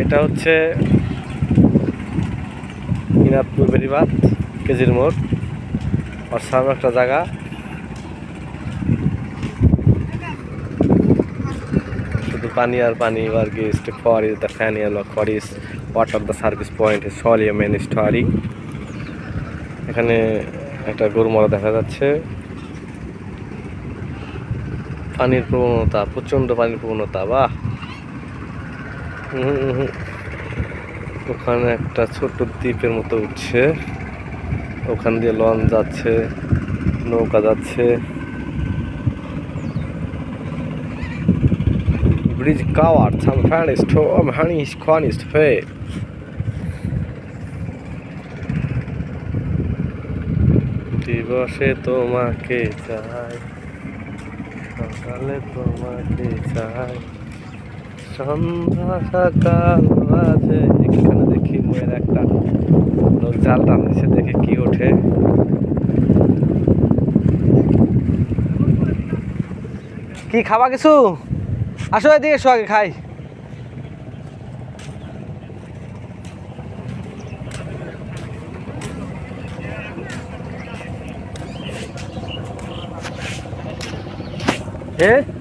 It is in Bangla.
এটা হচ্ছে ইনাদপুর বেরিবাদ কেজির মোড় और सामने একটা জায়গা শুধু পানি আর পানি আর কি for is the fan yellow for is part of the service point is solely a main story এখানে একটা গরু মরা দেখা যাচ্ছে পানির প্রবণতা প্রচন্ড পানির প্রবণতা বাহ ওখানে একটা ছোট দ্বীপের মতো উঠছে ওখান দিয়ে লঞ্চ যাচ্ছে নৌকা যাচ্ছে ব্রিজ কাওয়ার সামফানিস্ট হানিস খানিস্ট ফে দিবসে তোমাকে চাই সকালে তোমাকে চাই সন্ধ্যা সকাল বাজে এখানে দেখি মেয়ের একটা লোক জাল টানছে দেখে কি ওঠে কি খাবা কিছু আসো এদিকে এসো আগে খাই এ